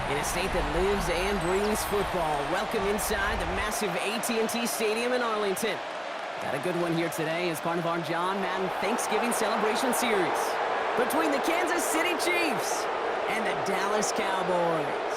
In a state that lives and breathes football, welcome inside the massive AT&T Stadium in Arlington. Got a good one here today as part of our John Madden Thanksgiving Celebration Series between the Kansas City Chiefs and the Dallas Cowboys.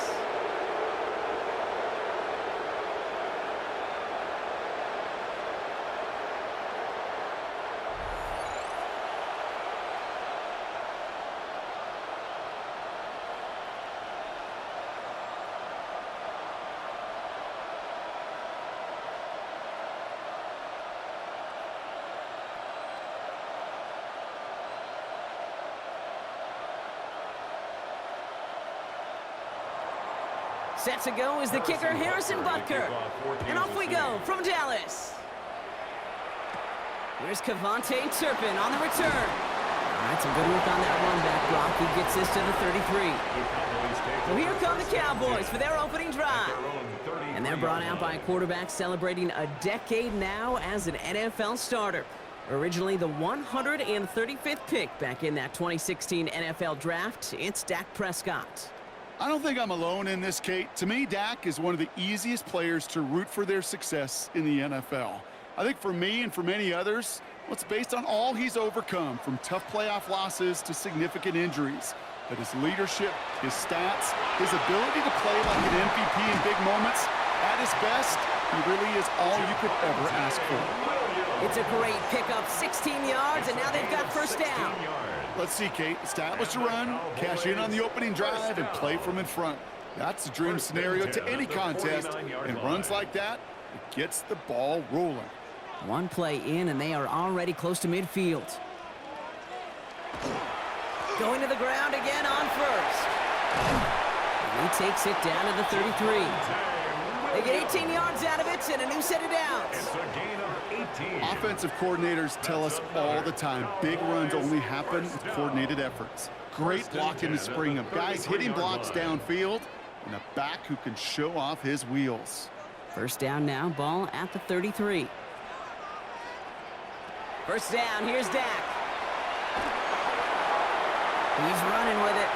Set to go is the kicker, Harrison Butker. And off we go from Dallas. Here's Kevontae Turpin on the return. All right, some good work on that run back block. He gets this to the 33. So here come the Cowboys for their opening drive. And they're brought out by a quarterback celebrating a decade now as an NFL starter. Originally the 135th pick back in that 2016 NFL Draft, it's Dak Prescott. I don't think I'm alone in this, Kate. To me, Dak is one of the easiest players to root for their success in the NFL. I think for me and for many others, well, it's based on all he's overcome, from tough playoff losses to significant injuries. But his leadership, his stats, his ability to play like an MVP in big moments, at his best, he really is all you could ever ask for. It's a great pickup, 16 yards, and now they've got first down. Let's see, Kate. Establish a run, cash in on the opening drive, and play from in front. That's the dream scenario to any contest, and runs like that, it gets the ball rolling. One play in, and they are already close to midfield. Going to the ground again on first. And he takes it down to the 33. They get 18 yards out of it and a new set of downs. It's a gain of 18. Offensive coordinators tell us all the time, big runs only happen with coordinated efforts. Great blocking to spring them. Guys hitting blocks downfield, and a back who can show off his wheels. First down now, ball at the 33. First down, here's Dak. He's running with it.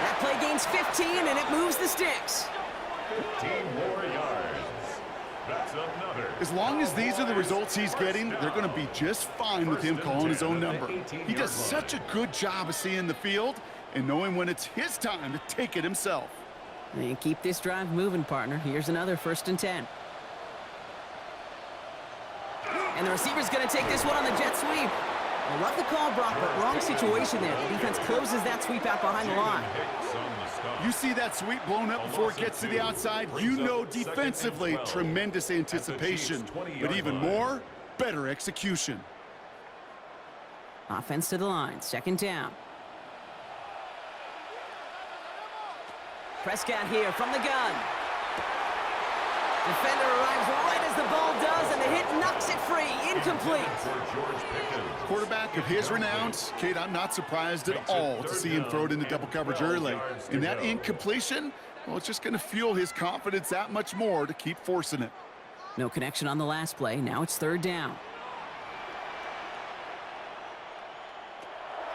That play gains 15, and it moves the sticks. 15 more yards. That's another. As long as these are the results he's getting, they're going to be just fine with him calling his own number. He does such a good job of seeing the field and knowing when it's his time to take it himself. And keep this drive moving, partner. Here's another 1st and 10. And the receiver's going to take this one on the jet sweep. I love the call, Brock, but wrong situation there. The defense closes that sweep out behind the line. You see that sweep blown up before it gets to the outside, you know defensively, tremendous anticipation. But even more, better execution. Offense to the line, 2nd down. Prescott here from the gun. Defender arrives right as the ball does, and the hit knocks it free. Incomplete. Quarterback of his renown, Kate, I'm not surprised at all to see him throw it into double coverage early. And that incompletion, well, it's just going to fuel his confidence that much more to keep forcing it. No connection on the last play. Now it's 3rd down.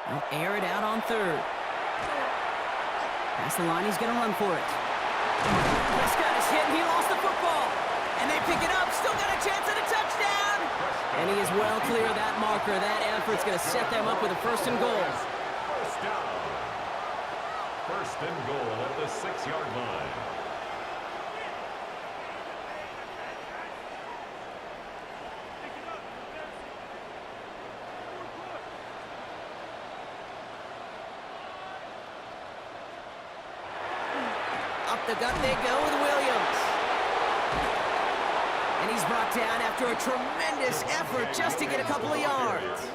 They'll air it out on 3rd. Past the line, he's going to run for it. Prescott is hit, and he lost the football. And they pick it up, still got a chance at a touchdown. And he is well clear of that marker. That effort's going to set them up with a 1st and goal. First down. 1st and goal at the 6-yard line. Up the gut they go with Williams. And he's brought down after a tremendous effort just to get a couple of yards.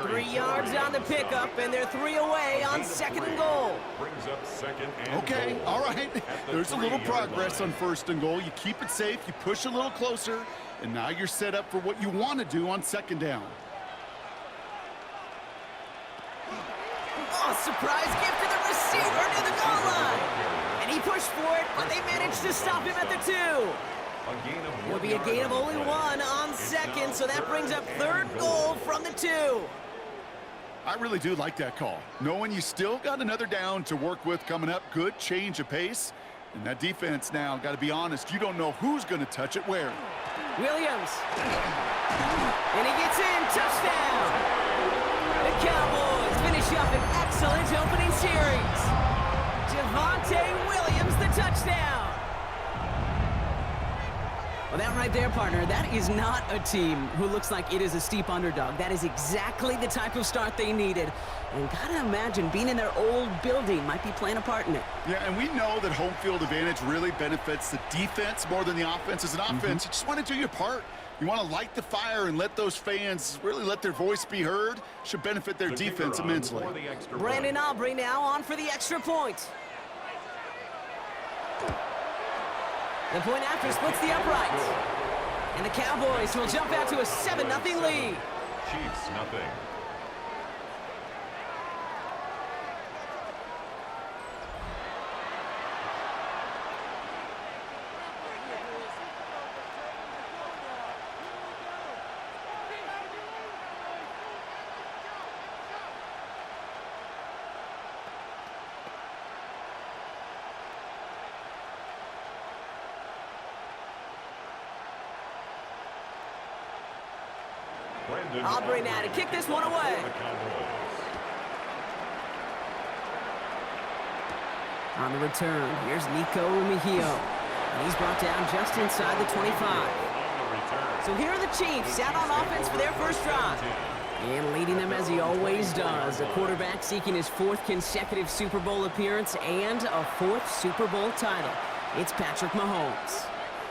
3 yards on the pickup, and they're 3 away on 2nd and goal. Brings up 2nd and Okay, goal. all right. There's a little progress on 1st and goal. You keep it safe, you push a little closer, and now you're set up for what you want to do on 2nd down. Oh, surprise gift to the receiver near the goal line. And he pushed for it, but they managed to stop him at the 2. It'll be a gain of only 1 on 2nd, so that brings up 3rd goal from the 2. I really do like that call. Knowing you still got another down to work with coming up, good change of pace. And that defense now, got to be honest, you don't know who's going to touch it where. Williams. And he gets in. Touchdown. The Cowboys finish up an excellent opening series. Javonte Williams, the touchdown. Well, that right there, partner, that is not a team who looks like it is a steep underdog. That is exactly the type of start they needed. And gotta imagine being in their old building might be playing a part in it. Yeah, and we know that home field advantage really benefits the defense more than the offense. As an offense, you just want to do your part. You want to light the fire and let those fans really let their voice be heard. Should benefit their defense immensely. Brandon Aubrey now on for the extra point. The point after splits the uprights. And the Cowboys will jump out to a 7-0 lead. Chiefs, nothing. Aubrey now to kick this one away. On the return, here's Nico Mejio. And he's brought down just inside the 25. So here are the Chiefs out on offense for their first drive. And leading them as he always does, a quarterback seeking his 4th consecutive Super Bowl appearance and a 4th Super Bowl title. It's Patrick Mahomes.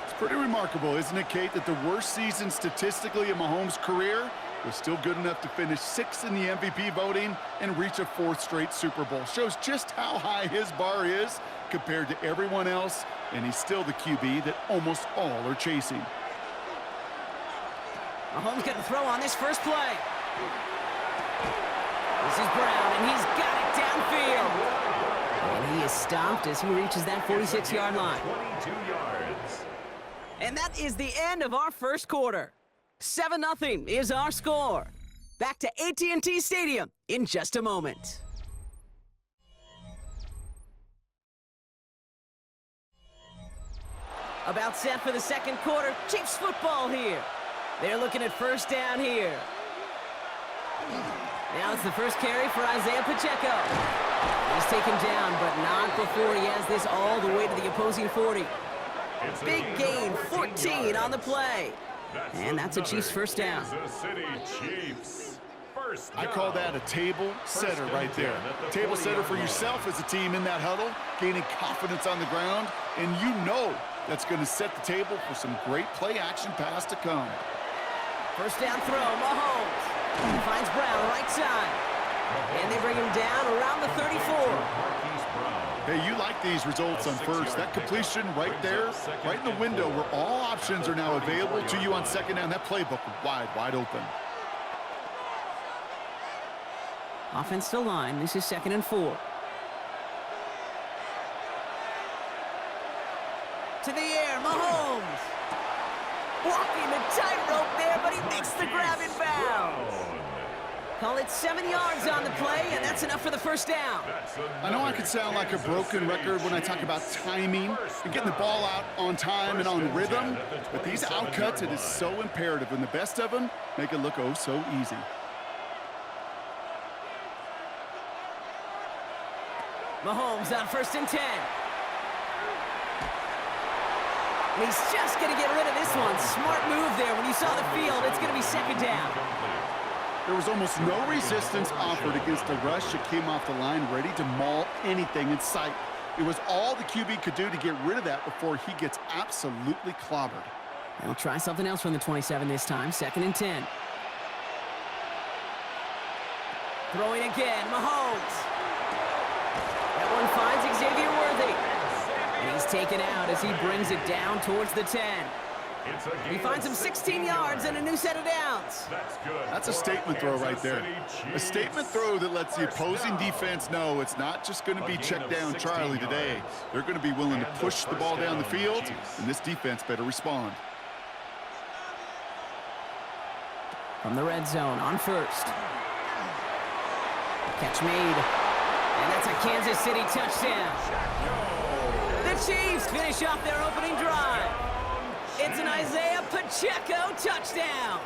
It's pretty remarkable, isn't it, Kate, that the worst season statistically in Mahomes' career was still good enough to finish 6th in the MVP voting and reach a 4th straight Super Bowl. Shows just how high his bar is compared to everyone else, and he's still the QB that almost all are chasing. Mahomes got to throw on this first play. This is Brown, and he's got it downfield. And he is stopped as he reaches that 46-yard line. 22 yards. And that is the end of our first quarter. 7-0 is our score. Back to AT&T Stadium in just a moment. About set for the second quarter. Chiefs football here. They're looking at first down here. Now it's the first carry for Isaiah Pacheco. He's taken down, but not before he has this all the way to the opposing 40. Big gain, 14 on the play. And that's a Chiefs first down. I call that a table setter right there. Table setter for yourself as a team in that huddle, gaining confidence on the ground, and you know that's going to set the table for some great play action pass to come. First down throw, Mahomes. Finds Brown right side. And they bring him down around the 34. Hey, you like these results on first. That completion right there, right in the window where all options are now available to you on second down. That playbook wide open. Offense to line. This is 2nd and 4. To the air, Mahomes. Walking the tightrope there, but he makes the grab in bounds. Call it 7 yards on the play, and that's enough for the first down. I know I could sound like a broken record when I talk about timing and getting the ball out on time and on rhythm, but these outcuts, it is so imperative, and the best of them make it look oh so easy. Mahomes on 1st and 10. And he's just going to get rid of this one. Smart move there. When you saw the field, it's going to be 2nd down. There was almost no resistance offered against a rush that came off the line ready to maul anything in sight. It was all the QB could do to get rid of that before he gets absolutely clobbered. They'll try something else from the 27 this time. 2nd and 10. Throwing again, Mahomes. That one finds Xavier Worthy. And he's taken out as he brings it down towards the 10. He finds him 16 yards and a new set of downs. That's a statement throw right there. A statement throw that lets the opposing defense know it's not just going to be check down Charlie today. They're going to be willing to push the ball down the field, and this defense better respond. From the red zone on 1st. Catch made. And that's a Kansas City touchdown. The Chiefs finish off their opening drive. It's an Isaiah Pacheco touchdown.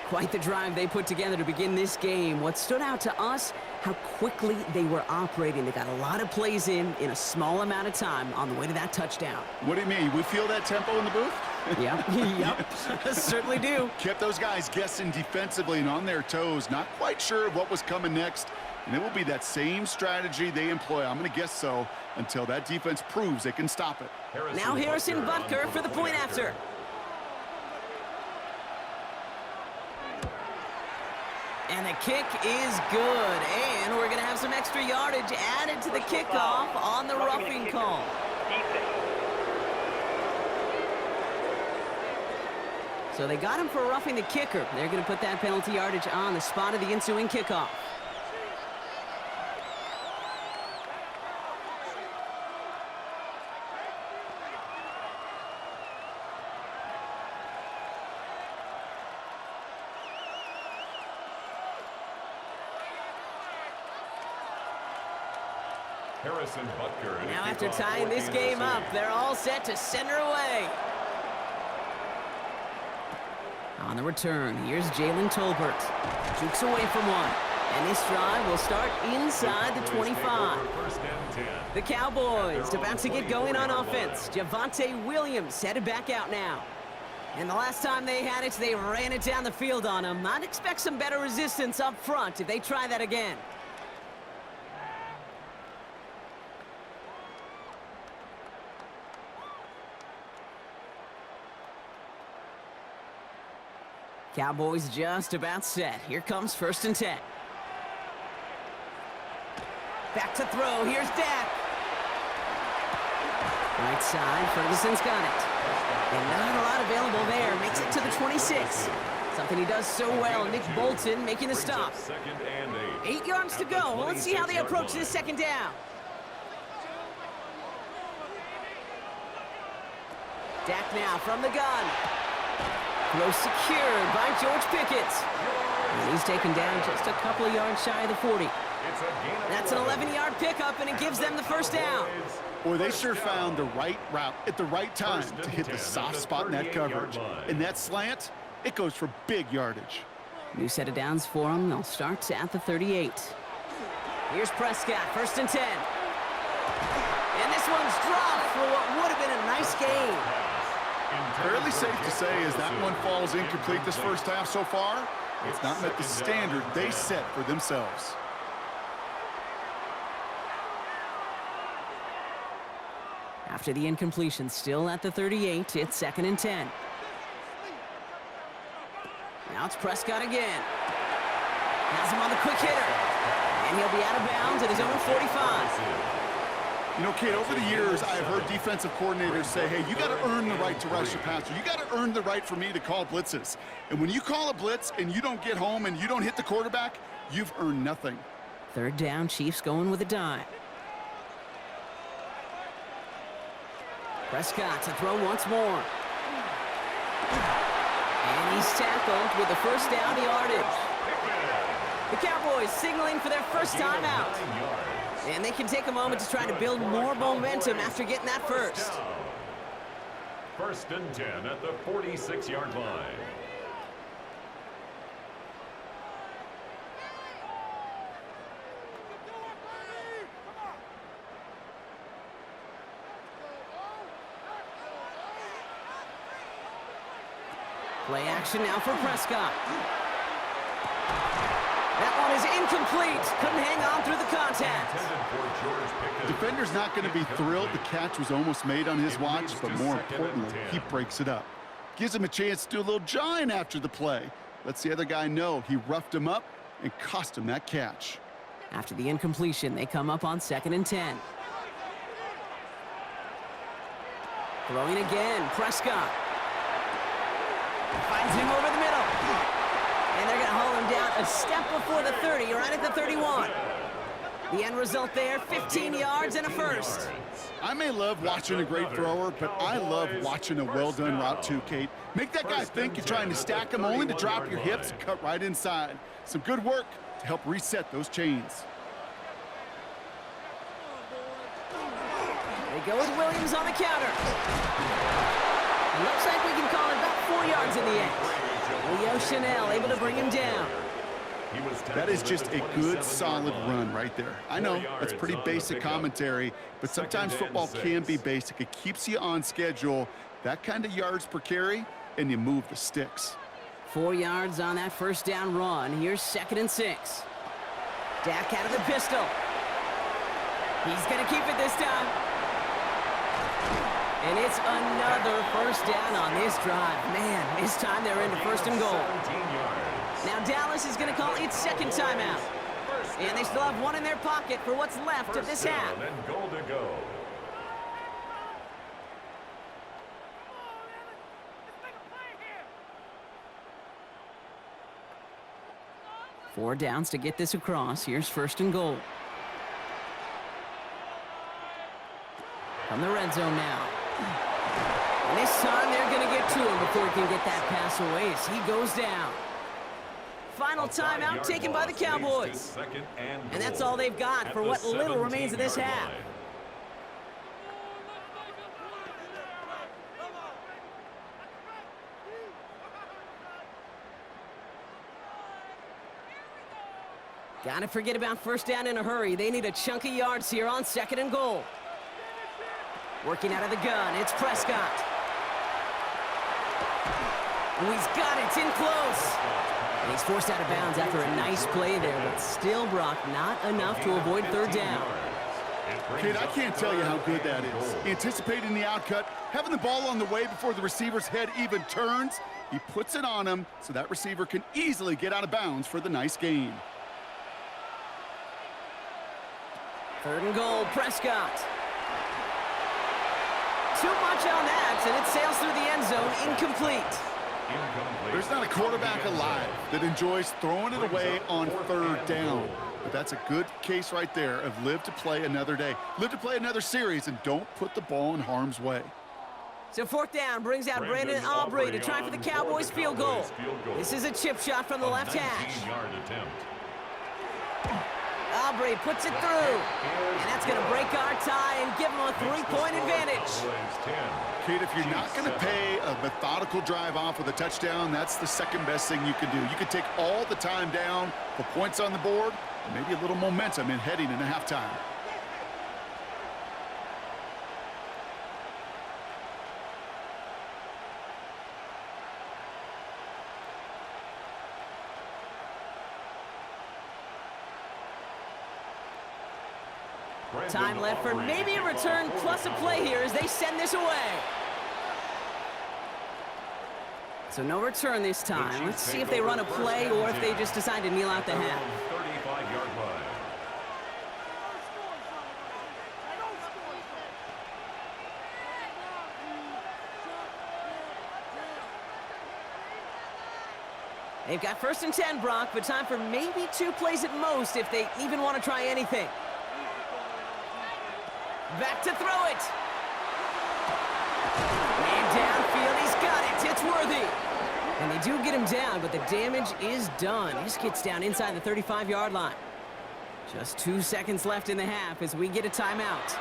Quite the drive they put together to begin this game. What stood out to us, how quickly they were operating. They got a lot of plays in a small amount of time on the way to that touchdown. What do you mean? We feel that tempo in the booth? Yep, certainly do. Kept those guys guessing defensively and on their toes, not quite sure what was coming next. And it will be that same strategy they employ, I'm going to guess so, until that defense proves they can stop it. Now Harrison Butker for the point after. And the kick is good. And we're going to have some extra yardage added to the kickoff on the roughing call. So they got him for roughing the kicker. They're going to put that penalty yardage on the spot of the ensuing kickoff. Harrison Butker. Now after tying this game up, they're all set to send her away. On the return, here's Jalen Tolbert. Jukes away from one. And this drive will start inside the 25. The Cowboys about to get going on offense. Javonte Williams headed back out now. And the last time they had it, they ran it down the field on him. I'd expect some better resistance up front if they try that again. Cowboys just about set. Here comes 1st and 10. Back to throw. Here's Dak. Right side, Ferguson's got it. And not a lot available there. Makes it to the 26. Something he does so well. Nick Bolton making the stop. 8 yards to go. Well, let's see how they approach this second down. Dak now from the gun. Throw secured by George Pickett. And he's taken down just a couple of yards shy of the 40. That's an 11-yard pickup, and it gives them the first down. Boy, they sure found the right route at the right time to hit the soft spot in that coverage. And that slant, it goes for big yardage. New set of downs for them. They'll start at the 38. Here's Prescott, 1st and 10. And this one's dropped for what would have been a nice game. Fairly safe to say as that one falls incomplete this first half so far, it's not met the standard they set for themselves. After the incompletion, still at the 38, it's 2nd and 10. Now it's Prescott again. Has him on the quick hitter. And he'll be out of bounds at his own 45. You know, Kate, over the years, I have heard defensive coordinators say, hey, you got to earn the right to rush your passer. You got to earn the right for me to call blitzes. And when you call a blitz and you don't get home and you don't hit the quarterback, you've earned nothing. 3rd down, Chiefs going with a dime. Prescott to throw once more. And he's tackled with the first down yardage. The Cowboys signaling for their first time out. And they can take a moment to try to build more momentum after getting that first. 1st and 10 at the 46-yard line. Play action now for Prescott. That one is incomplete. Couldn't hang on through the contact. Defender's not going to be thrilled the catch was almost made on his watch, but more importantly, he breaks it up. Gives him a chance to do a little jawing after the play. Lets the other guy know he roughed him up and cost him that catch. After the incompletion, they come up on 2nd and 10. Throwing again, Prescott. Finds him over the middle. And they're going to haul him down a step before the 30, right at the 31. The end result there, 15 yards and a first. I may love watching a great thrower, but I love watching a well-done route too, Kate. Make that guy think you're trying to stack him only to drop your hips and cut right inside. Some good work to help reset those chains. They go with Williams on the counter. Looks like we can call it about 4 yards in the end. Leo Chanel able to bring him down. That is just a good, solid run right there. I know, that's pretty basic commentary, but sometimes football can be basic. It keeps you on schedule, that kind of yards per carry, and you move the sticks. 4 yards on that first down run. Here's 2nd and 6. Dak out of the pistol. He's going to keep it this time. And it's another first down on this drive. Man, this time they're into 1st and goal. Now Dallas is going to call its 2nd timeout. And they still have one in their pocket for what's left of this half. And goal to go. Four downs to get this across. Here's 1st and goal. From the red zone now. And this time they're going to get to him before he can get that pass away as he goes down. Final timeout taken by the Cowboys. And that's all they've got for what little remains of this half. Gotta forget about first down in a hurry. They need a chunk of yards here on 2nd and goal. Working out of the gun, it's Prescott. Oh, he's got it, it's in close. And he's forced out of bounds after a nice play there, but still, Brock, not enough to avoid 3rd down. Kid, I can't tell you how good that is. Anticipating the outcut, having the ball on the way before the receiver's head even turns. He puts it on him so that receiver can easily get out of bounds for the nice gain. 3rd and goal, Prescott. Too much on that, and it sails through the end zone, incomplete. There's not a quarterback alive that enjoys throwing it away on 3rd down. But that's a good case right there of live to play another day. Live to play another series, and don't put the ball in harm's way. So 4th down brings out Brandon Aubrey to try for the Cowboys field goal. This is a chip shot from the left hash. Aubrey puts it through, and that's going to break our tie and give them a 3-point advantage. Kate, if you're not going to pay a methodical drive off with a touchdown, that's the 2nd best thing you can do. You can take all the time down, put points on the board, and maybe a little momentum in heading into halftime. Time left for maybe a return plus a play here as they send this away. So no return this time. Let's see if they run a play or if they just decide to kneel out the half. 35-yard line. They've got 1st and 10, Brock, but time for maybe 2 plays at most if they even want to try anything. Back to throw it. And downfield, he's got it. It's worthy. And they do get him down, but the damage is done. This gets down inside the 35-yard line. Just 2 seconds left in the half as we get a timeout.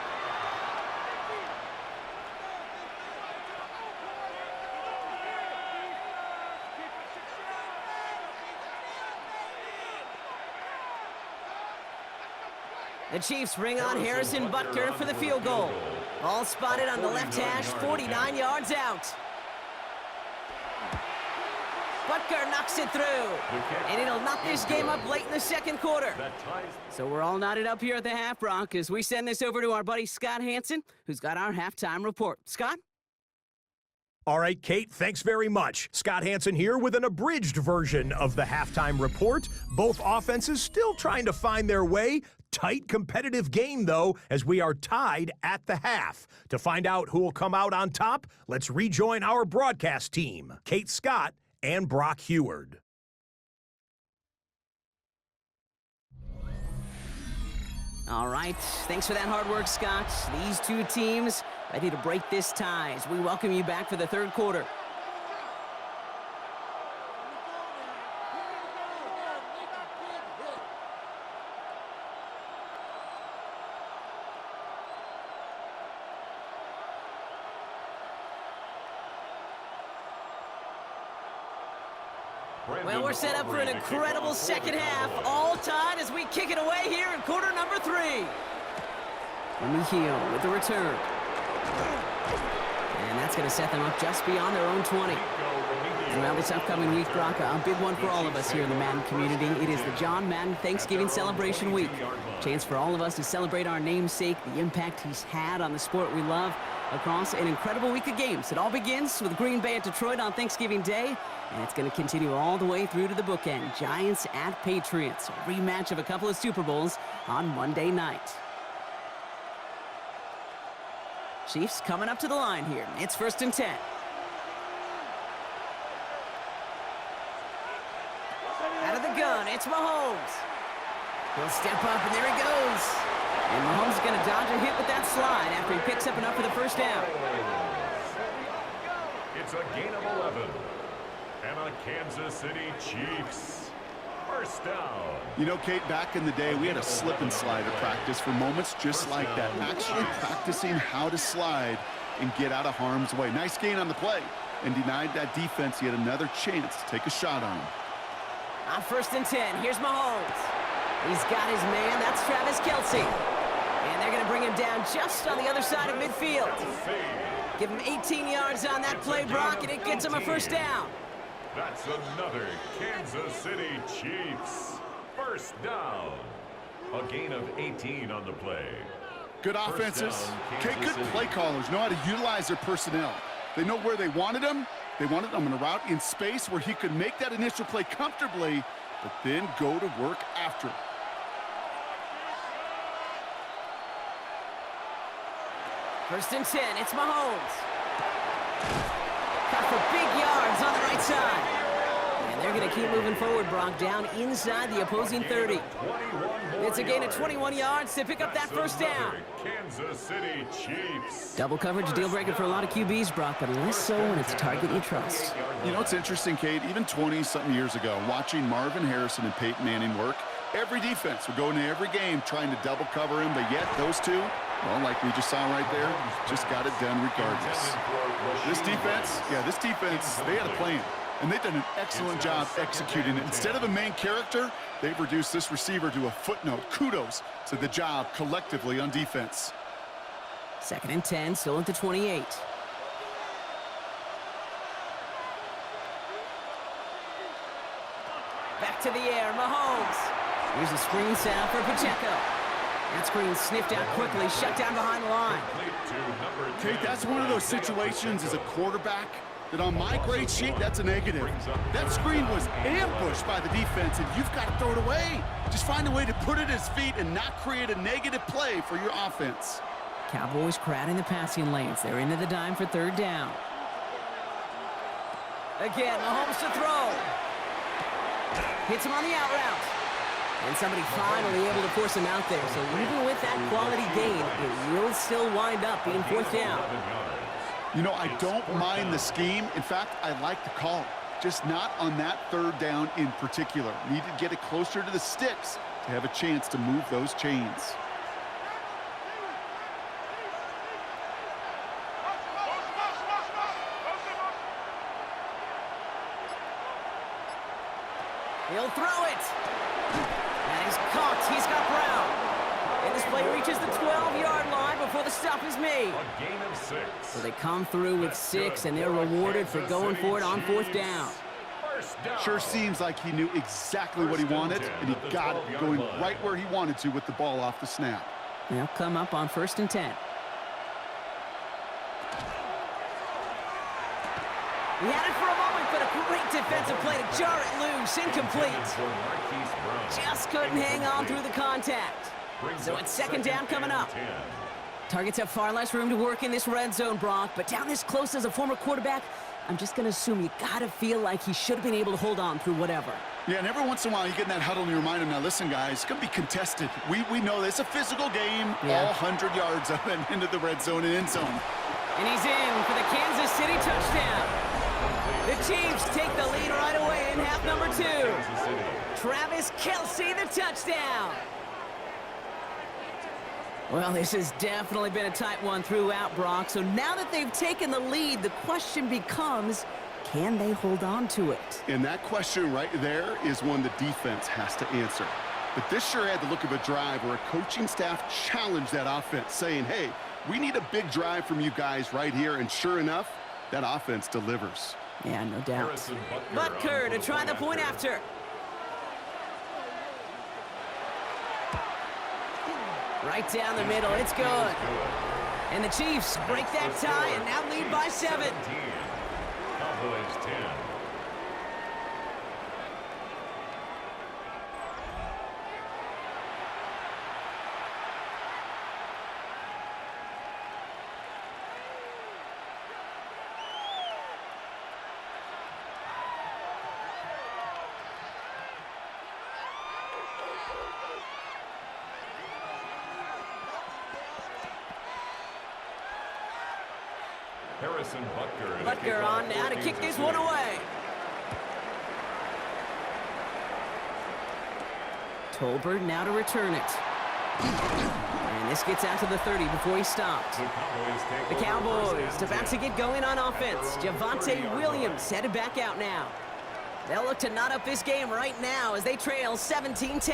The Chiefs bring on Harrison Butker for the field goal. All spotted on the left hash, 49 yards out. Butker knocks it through. And it'll knock this game up late in the 2nd quarter. So we're all knotted up here at the half, Brock, as we send this over to our buddy Scott Hansen, who's got our halftime report. Scott? All right, Kate, thanks very much. Scott Hansen here with an abridged version of the halftime report. Both offenses still trying to find their way. Tight competitive game, though, as we are tied at the half. To find out who will come out on top, let's rejoin our broadcast team, Kate Scott and Brock Heward. All right, thanks for that hard work, Scott. These two teams ready to break this tie as we welcome you back for the 3rd quarter. Well, we're set up for an incredible second half, all tied as we kick it away here in quarter number 3. From the heel with the return. And that's going to set them up just beyond their own 20. Well, this upcoming week, Brock, a big one for all of us here in the Madden community. It is the John Madden Thanksgiving Celebration Week. Chance for all of us to celebrate our namesake, the impact he's had on the sport we love across an incredible week of games. It all begins with Green Bay at Detroit on Thanksgiving Day, and it's going to continue all the way through to the bookend. Giants at Patriots, a rematch of a couple of Super Bowls on Monday night. Chiefs coming up to the line here. It's 1st and 10. Out of the gun, it's Mahomes. He'll step up, and there he goes. And Mahomes is going to dodge a hit with that slide after he picks up enough for the first down. It's a gain of 11. And a Kansas City Chiefs. First down. You know, Kate, back in the day, we had a slip and slide at practice for moments just like that. Actually practicing how to slide and get out of harm's way. Nice gain on the play. And denied that defense yet another chance to take a shot on him. On 1st and 10, here's Mahomes. He's got his man. That's Travis Kelce. And they're going to bring him down just on the other side of midfield. Give him 18 yards on that play, Brock, and it gets him a first down. That's another Kansas City Chiefs. First down. A gain of 18 on the play. Good offenses. Okay, good play callers know how to utilize their personnel. They know where they wanted him. They wanted him in a route in space where he could make that initial play comfortably, but then go to work after it. First and 10, it's Mahomes. Cut for big yards on the right side. And they're going to keep moving forward, Brock, down inside the opposing 30. It's a gain of 21 yards to pick up that first down. Kansas City Chiefs. Double coverage, deal breaker for a lot of QBs, Brock, but less so when it's a target you trust. You know, it's interesting, Kate, even 20-something years ago, watching Marvin Harrison and Peyton Manning work, every defense would go into every game trying to double cover him, but yet those two, well, like we just saw right there, just got it done regardless. This defense, they had a plan, and they've done an excellent job executing it. Instead of a main character, they've reduced this receiver to a footnote. Kudos to the job collectively on defense. 2nd and 10, still at the 28. Back to the air, Mahomes. Here's a screen set up for Pacheco. That screen sniffed out quickly, shut down behind the line. Kate, that's one of those situations as a quarterback that on my grade sheet, that's a negative. That screen was ambushed by the defense, and you've got to throw it away. Just find a way to put it at his feet and not create a negative play for your offense. Cowboys crowding the passing lanes. They're into the dime for 3rd down. Again, Mahomes to throw. Hits him on the out route. And somebody finally able to force him out there. So even with that quality gain, it will still wind up being 4th down. You know, I don't mind the scheme. In fact, I like the call. Just not on that 3rd down in particular. Need to get it closer to the sticks to have a chance to move those chains. He'll throw it. And he's caught. He's got Brown. And this play reaches the 12-yard line before the stop is made. A gain of 6. So they come through with 6, and they're rewarded for going for it on 4th down. Sure seems like he knew exactly what he wanted, and he got it going right where he wanted to with the ball off the snap. They'll come up on 1st and 10. He had it for a moment, but a great defensive play to jar it loose. Incomplete. Just couldn't hang on through the contact. So it's 2nd down coming up. Targets have far less room to work in this red zone, Brock, but down this close as a former quarterback, I'm just going to assume you got to feel like he should have been able to hold on through whatever. Yeah, and every once in a while you get in that huddle and you remind him, now listen, guys, it's going to be contested. We know this. It's a physical game, all 100 yards up and into the red zone and end zone. And he's in for the Kansas City touchdown. The Chiefs take the lead right away in half number 2. Travis Kelce, the touchdown. Well, this has definitely been a tight one throughout, Brock. So now that they've taken the lead, the question becomes, can they hold on to it? And that question right there is one the defense has to answer. But this sure had the look of a drive where a coaching staff challenged that offense, saying, hey, we need a big drive from you guys right here. And sure enough, that offense delivers. Yeah, no doubt. Butker to try the point after. Right down the middle, it's good. And the Chiefs break that tie and now lead by 7. Cowboys 10. Harrison Butker on now to kick this one away. Tolbert now to return it. And this gets out to the 30 before he stopped. The Cowboys about to get going on offense. Javonte Williams headed back out now. They'll look to knot up this game right now as they trail 17-10.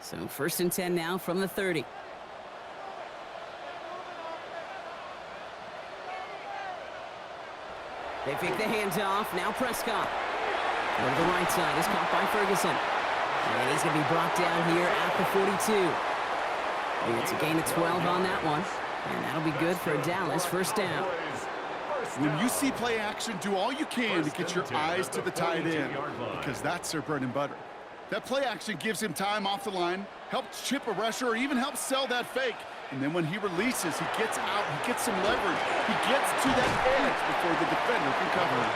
So 1st and 10 now from the 30. They fake the handoff. Now Prescott. Over the right side is caught by Ferguson. And he's going to be brought down here at the 42. And it's a gain of 12 on that one. And that'll be good for a Dallas 1st down. When you see play action, do all you can to get your eyes to the tight end, because that's their bread and butter. That play action gives him time off the line, helps chip a rusher, or even helps sell that fake. And then when he releases, he gets out, he gets some leverage. He gets to that edge before the defender can cover him.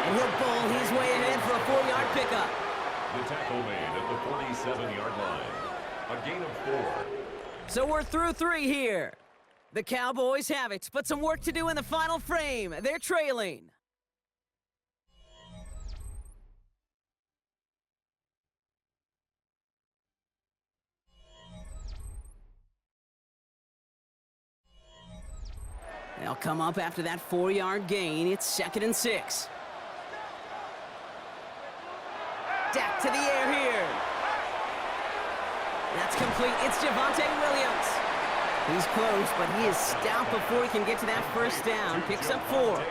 And he'll bowl his way ahead for a 4-yard pickup. The tackle made at the 47-yard line. A gain of 4. So we're through 3 here. The Cowboys have it, but some work to do in the final frame. They're trailing. They'll come up after that 4-yard gain. It's 2nd and 6. Dak to the air here. That's complete. It's Javonte Williams. He's close, but he is stopped before he can get to that 1st down. Picks up 4.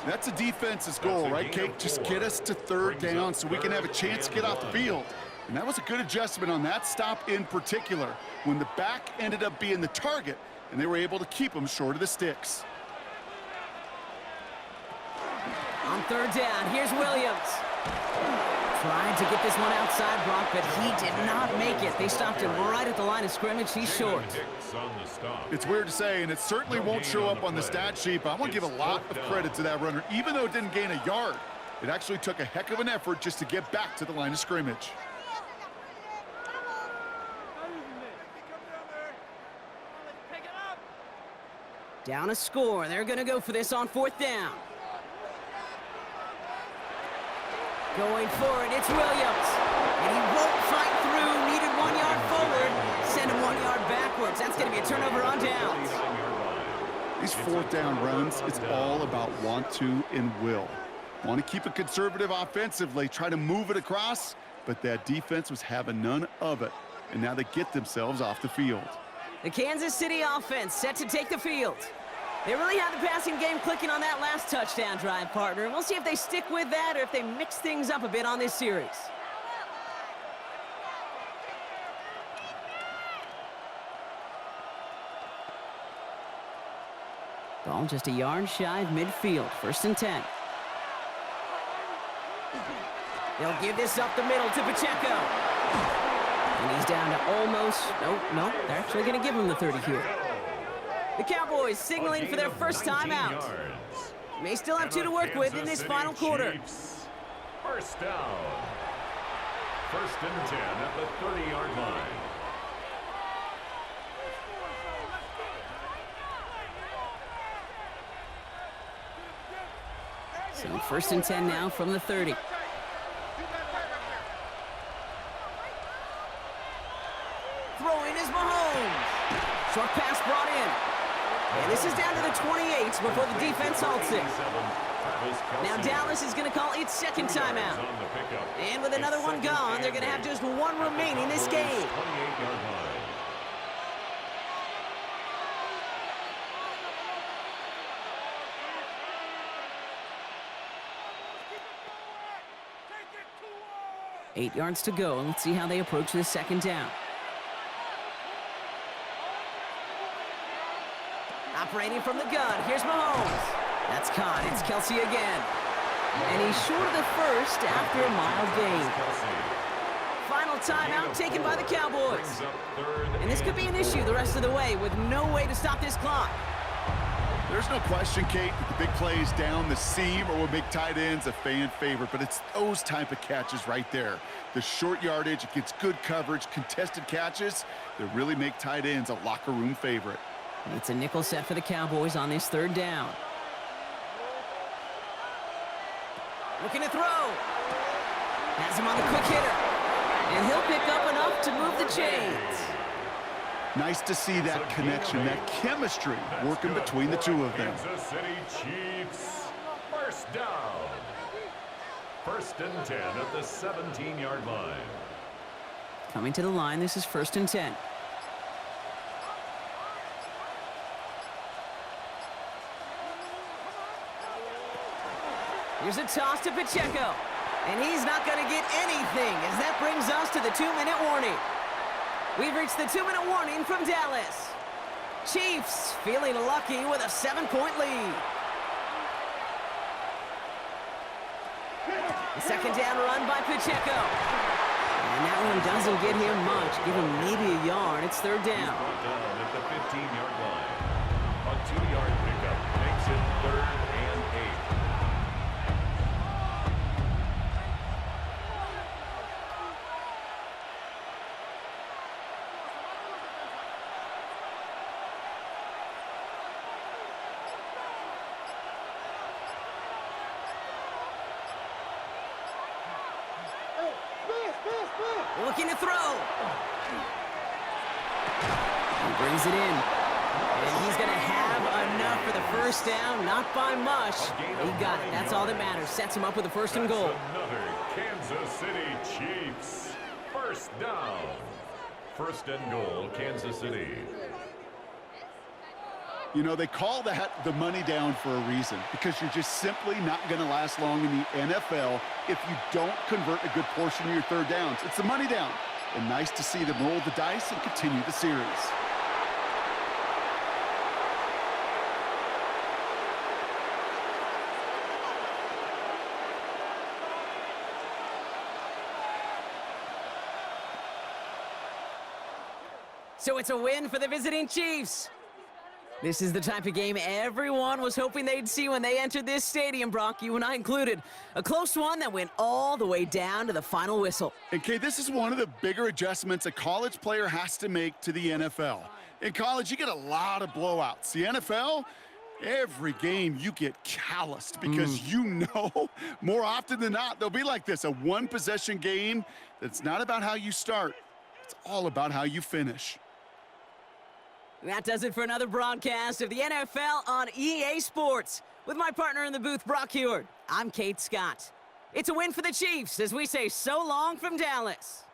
That's a defense's goal, right, Kate? Just get us to 3rd down so we can have a chance to get off the field. And that was a good adjustment on that stop in particular, when the back ended up being the target, and they were able to keep him short of the sticks. On 3rd down, here's Williams. Tried to get this one outside, Brock, but he did not make it. They stopped him right at the line of scrimmage. He's short. It's weird to say, and it certainly won't show up on the stat sheet, but I want to give a lot of credit to that runner. Even though it didn't gain a yard, it actually took a heck of an effort just to get back to the line of scrimmage. Down a score. They're going to go for this on 4th down. Going for it, it's Williams. And he won't fight through. Needed 1 yard forward. Send him 1 yard backwards. That's going to be a turnover on downs. These 4th down runs, it's all about want to and will. Want to keep it conservative offensively, try to move it across, but that defense was having none of it. And now they get themselves off the field. The Kansas City offense set to take the field. They really had the passing game clicking on that last touchdown drive, partner. And we'll see if they stick with that or if they mix things up a bit on this series. Ball just a yard shy of midfield. 1st and 10. They'll give this up the middle to Pacheco. And he's down to almost... No, they're actually going to give him the 30 here. The Cowboys signaling for their 1st time out. May still have 2 to work with in this final quarter. 1st down. 1st and 10 at the 30-yard line. So first and 10 now from the 30. Throwing is Mahomes. Short pass brought in. And this is down to the 28 before the defense halts it. Now Dallas is going to call its second timeout. And with another one gone, they're going to have just one remaining this game. Eight yards to go, and let's see how they approach this second down. Operating from the gun, here's Mahomes. That's caught, it's Kelsey again. And he's short of the first after a mild gain. Final timeout taken by the Cowboys. And this could be an issue the rest of the way with no way to stop this clock. There's no question, Kate, that the big plays down the seam or will make tight ends a fan favorite, but it's those type of catches right there. The short yardage, it gets good coverage, contested catches that really make tight ends a locker room favorite. It's a nickel set for the Cowboys on this third down. Looking to throw. Has him on the quick hitter. And he'll pick up enough to move the chains. Nice to see that connection, that chemistry working between the two of them. Kansas City Chiefs, first down. First and 10 at the 17-yard line. Coming to the line, this is first and 10. Here's a toss to Pacheco. And he's not going to get anything as that brings us to the 2-minute warning. We've reached the 2-minute warning from Dallas. Chiefs feeling lucky with a 7-point lead. The second down run by Pacheco. And that one doesn't get him much. Give him maybe a yard. It's third down. He's brought down at the 15-yard line. A 2-yard pickup makes it 3rd and 8. Looking to throw. He brings it in. And he's going to have enough for the first down. Not by much. He got it. That's all that matters. Sets him up with a first and goal. Another Kansas City Chiefs. First down. First and goal, Kansas City. You know, they call that the money down for a reason, because you're just simply not going to last long in the NFL if you don't convert a good portion of your third downs. It's the money down. And nice to see them roll the dice and continue the series. So it's a win for the visiting Chiefs. This is the type of game everyone was hoping they'd see when they entered this stadium, Brock, you and I included. A close one that went all the way down to the final whistle. And, Kay, this is one of the bigger adjustments a college player has to make to the NFL. In college, you get a lot of blowouts. The NFL, every game you get calloused because you know more often than not they'll be like this, a one-possession game that's not about how you start. It's all about how you finish. That does it for another broadcast of the NFL on EA Sports. With my partner in the booth, Brock Heward, I'm Kate Scott. It's a win for the Chiefs as we say so long from Dallas.